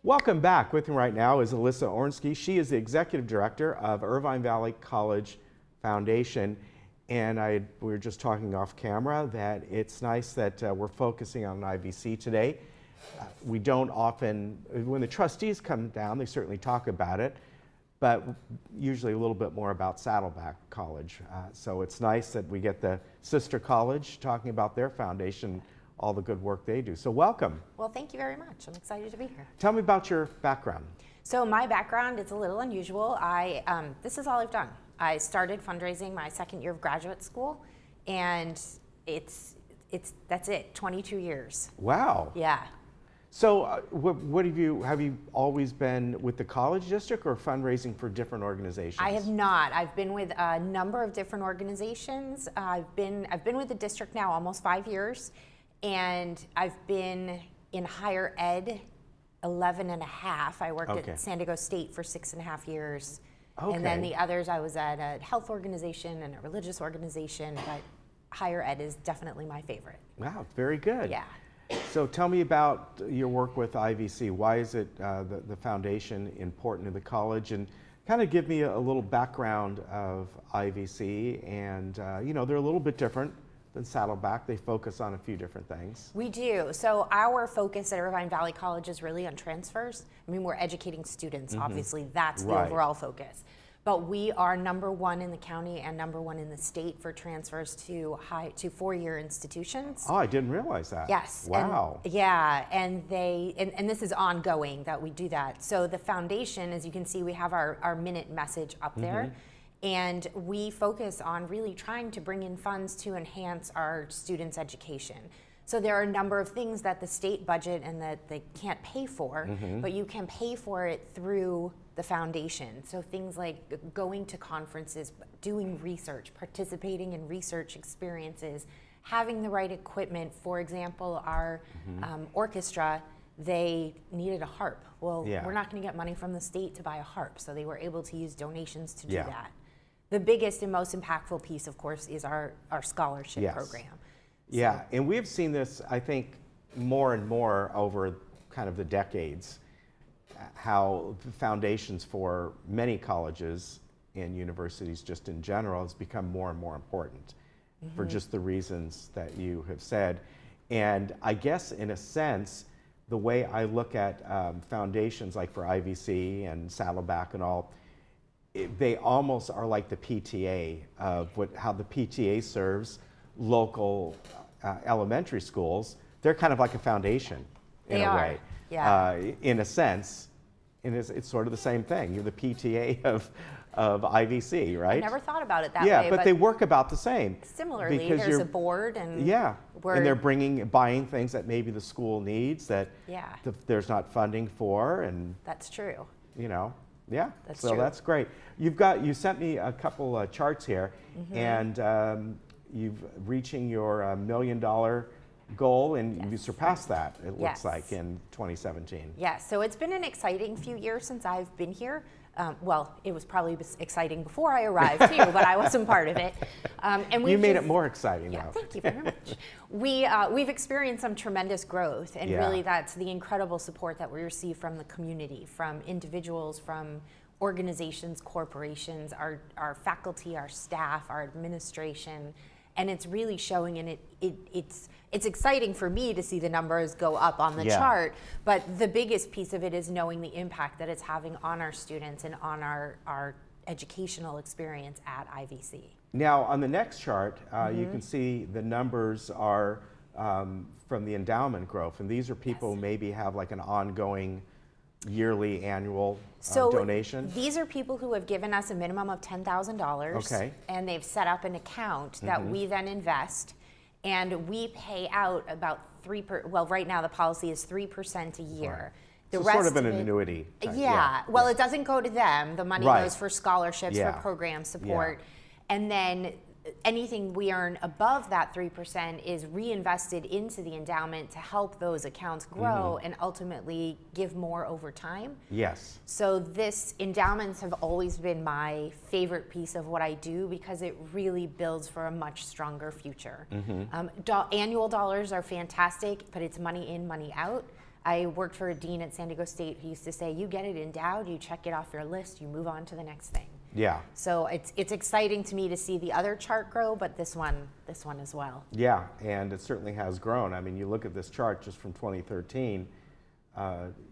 Welcome back. With me right now is Elissa Oransky. She is the Executive Director of Irvine Valley College Foundation. And we were just talking off camera that it's nice that we're focusing on IVC today. We don't often, when the trustees come down, they certainly talk about it, but usually a little bit more about Saddleback College. So it's nice that we get the sister college talking about their foundation, all the good work they do. So welcome. Well, thank you very much. I'm excited to be here. Tell me about your background. So my background is a little unusual. This is all I've done. I started fundraising my second year of graduate school, and that's it, 22 years. Wow. Yeah. So what have you always been with the college district or fundraising for different organizations? I have not. I've been with a number of different organizations. I've been with the district now almost 5 years, and I've been in higher ed 11 and a half. I worked at San Diego State for 6.5 years. Okay. And then the others, I was at a health organization and a religious organization, but higher ed is definitely my favorite. Wow, very good. Yeah. So tell me about your work with IVC. Why is it the foundation important to the college? And kind of give me a little background of IVC. And they're a little bit different than Saddleback. They focus on a few different things. We do. So our focus at Irvine Valley College is really on transfers. I mean, we're educating students, obviously. That's the overall focus. But we are #1 in the county and #1 in the state for transfers to 4-year institutions. Oh, I didn't realize that. Yes. Wow. And this is ongoing that we do that. So the foundation, as you can see, we have our minute message up there. And we focus on really trying to bring in funds to enhance our students' education. So there are a number of things that the state budget and that they can't pay for, but you can pay for it through the foundation. So things like going to conferences, doing research, participating in research experiences, having the right equipment. For example, our orchestra, they needed a harp. Well, we're not going to get money from the state to buy a harp, so they were able to use donations to do that. The biggest and most impactful piece, of course, is our scholarship program. Yeah, and we've seen this, I think, more and more over kind of the decades, how the foundations for many colleges and universities just in general has become more and more important for just the reasons that you have said. And I guess in a sense, the way I look at foundations like for IVC and Saddleback and all, they almost are like the PTA of how the PTA serves local elementary schools. They're kind of like a foundation in a way. Yeah. In a sense, and it's sort of the same thing. You're the PTA of IVC, right? I never thought about it that way. Yeah, but they work about the same. Similarly, there's a board and and they're buying things that maybe the school needs that there's not funding for, and that's true. That's true. That's great. You sent me a couple charts here, and you've reaching your $1 million goal, and you surpassed that, it looks like, in 2017. Yes, so it's been an exciting few years since I've been here. Well, it was probably exciting before I arrived too, but I wasn't part of it. And you made it more exciting now. Thank you very much. We've experienced some tremendous growth, and really that's the incredible support that we receive from the community, from individuals, from organizations, corporations, our faculty, our staff, our administration, and it's really showing, and it's exciting for me to see the numbers go up on the chart, but the biggest piece of it is knowing the impact that it's having on our students and on our educational experience at IVC. Now, on the next chart, you can see the numbers are from the endowment growth, and these are people who maybe have like an ongoing yearly, annual donation? These are people who have given us a minimum of $10,000, and they've set up an account that we then invest, and we pay out about well, right now the policy is 3% a year. The rest sort of an annuity. Well, it doesn't go to them. The money goes for scholarships, for program support, and then anything we earn above that 3% is reinvested into the endowment to help those accounts grow and ultimately give more over time. Yes. So endowments have always been my favorite piece of what I do because it really builds for a much stronger future. Annual dollars are fantastic, but it's money in, money out. I worked for a dean at San Diego State who used to say, you get it endowed, you check it off your list, you move on to the next thing. Yeah. So it's exciting to me to see the other chart grow, but this one as well. Yeah, and it certainly has grown. I mean, you look at this chart just from 2013,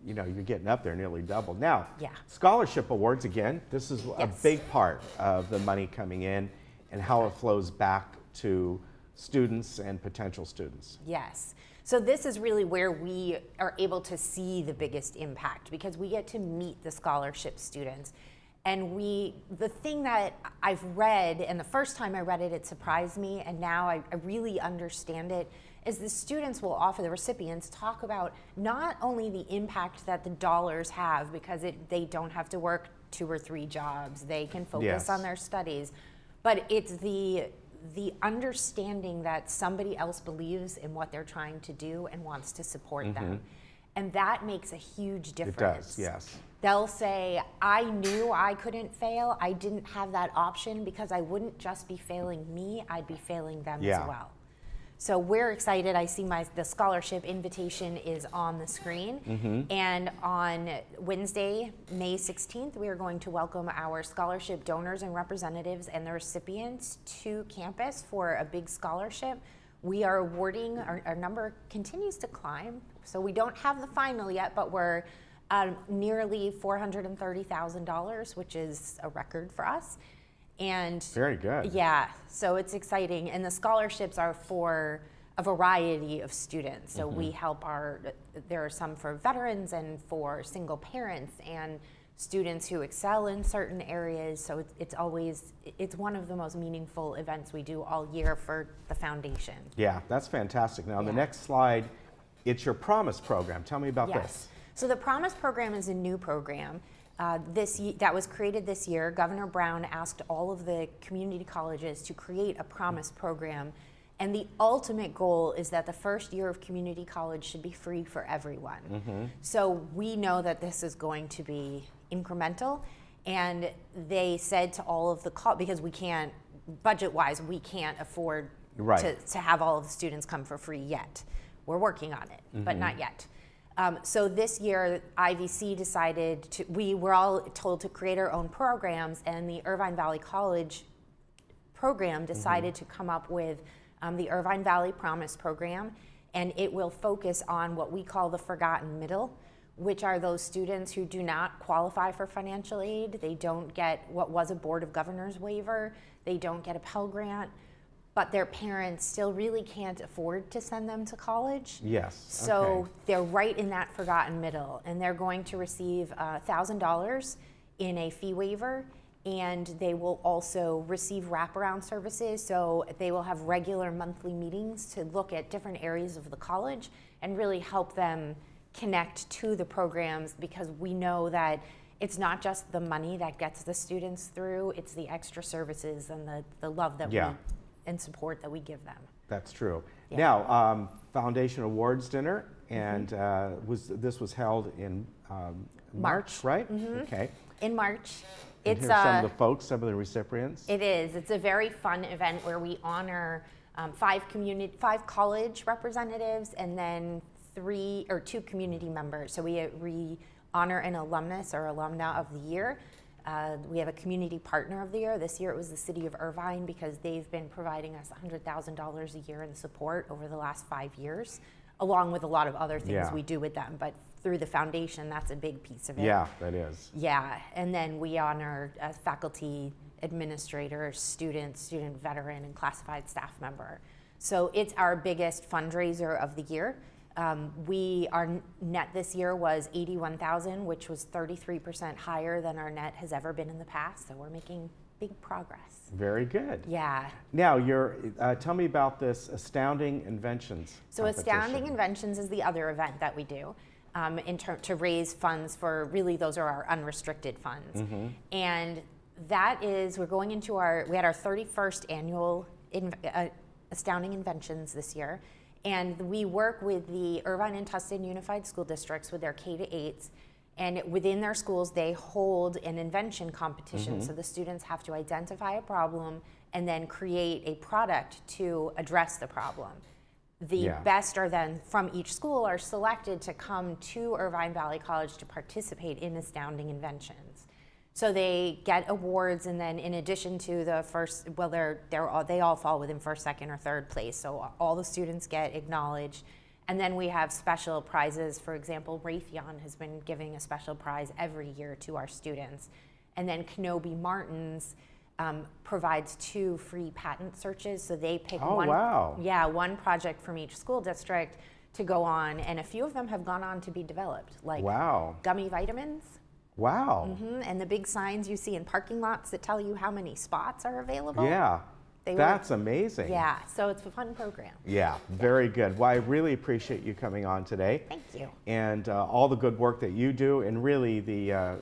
you know, you're getting up there nearly double. Now, Yeah. scholarship awards, again, this is a Yes. big part of the money coming in and how it flows back to students and potential students. Yes. So this is really where we are able to see the biggest impact, because we get to meet the scholarship students. And the thing that I've read, and the first time I read it, it surprised me, and now I really understand it, is the students will often, the recipients, talk about not only the impact that the dollars have, because they don't have to work 2 or 3 jobs, they can focus Yes. on their studies, but it's the understanding that somebody else believes in what they're trying to do and wants to support them. And that makes a huge difference. It does, yes. They'll say, I knew I couldn't fail. I didn't have that option because I wouldn't just be failing me, I'd be failing them Yeah. as well. So we're excited. I see the scholarship invitation is on the screen. And on Wednesday, May 16th, we are going to welcome our scholarship donors and representatives and the recipients to campus for a big scholarship. We are awarding, our number continues to climb. So we don't have the final yet, but we're nearly $430,000, which is a record for us. And Very good. yeah, so it's exciting. And the scholarships are for a variety of students. So we help there are some for veterans and for single parents and students who excel in certain areas. So it's one of the most meaningful events we do all year for the foundation. Yeah, that's fantastic. Now, on the Yeah. next slide, it's your Promise program. Tell me about Yes. this. So the Promise program is a new program that was created this year. Governor Brown asked all of the community colleges to create a Promise program. And the ultimate goal is that the first year of community college should be free for everyone. So we know that this is going to be incremental. And they said to all of the, because we can't, budget-wise, we can't afford Right. to have all of the students come for free yet. We're working on it, but not yet. So this year, IVC decided we were all told to create our own programs, and the Irvine Valley College program decided to come up with the Irvine Valley Promise program, and it will focus on what we call the forgotten middle, which are those students who do not qualify for financial aid. They don't get what was a Board of Governors waiver. They don't get a Pell Grant, but their parents still really can't afford to send them to college. Yes. So okay. they're right in that forgotten middle, and they're going to receive $1,000 in a fee waiver, and they will also receive wraparound services. So they will have regular monthly meetings to look at different areas of the college and really help them connect to the programs, because we know that it's not just the money that gets the students through, it's the extra services and the love that Yeah. we and support that we give them. That's true. Yeah. Now, Foundation Awards Dinner, and this was held in March, right? Okay. In March. And It's here's some of the folks, some of the recipients. It is. It's a very fun event where we honor 5 college representatives and then 2 community members. So we honor an alumnus or alumna of the year. We have a community partner of the year. This year it was the city of Irvine, because they've been providing us $100,000 a year in support over the last 5 years, along with a lot of other things Yeah. we do with them. But through the foundation, that's a big piece of it. Yeah, that is. Yeah, and then we honor faculty, administrators, student veteran, and classified staff member. So it's our biggest fundraiser of the year. Our net this year was $81,000, which was 33% higher than our net has ever been in the past. So we're making big progress. Very good. Yeah. Now, tell me about this Astounding Inventions So competition. Astounding Inventions is the other event that we do to raise funds for, really those are our unrestricted funds. And that is, we had our 31st annual Astounding Inventions this year. And we work with the Irvine and Tustin Unified School Districts with their K-8s. And within their schools, they hold an invention competition. So the students have to identify a problem and then create a product to address the problem. The Yeah. best are then from each school are selected to come to Irvine Valley College to participate in Astounding Inventions. So they get awards, and then in addition to the first, well, they all fall within first, second, or third place. So all the students get acknowledged. And then we have special prizes. For example, Raytheon has been giving a special prize every year to our students. And then Kenobi Martins provides 2 free patent searches. So they pick one project from each school district to go on. And a few of them have gone on to be developed, like gummy vitamins. Wow. And the big signs you see in parking lots that tell you how many spots are available. Yeah. That's amazing. Yeah, so it's a fun program. Yeah, very good. Well, I really appreciate you coming on today. Thank you. And all the good work that you do, and really the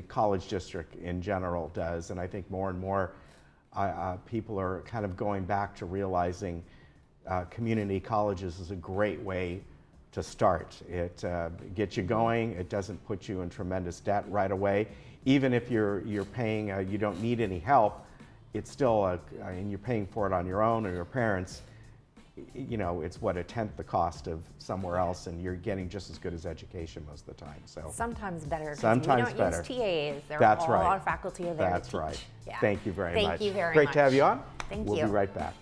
college district in general does. And I think more and more people are kind of going back to realizing community colleges is a great way to start. It gets you going. It doesn't put you in tremendous debt right away. Even if you're paying, you don't need any help, it's still, and you're paying for it on your own or your parents, you know, it's what, 1/10 the cost of somewhere else, and you're getting just as good as education most of the time. So sometimes better. Sometimes we don't better. use TAs. That's all right. our faculty are there That's to teach. right. Yeah. Thank you very much. Thank you very Great much. to have you on. Thank We'll you. be right back.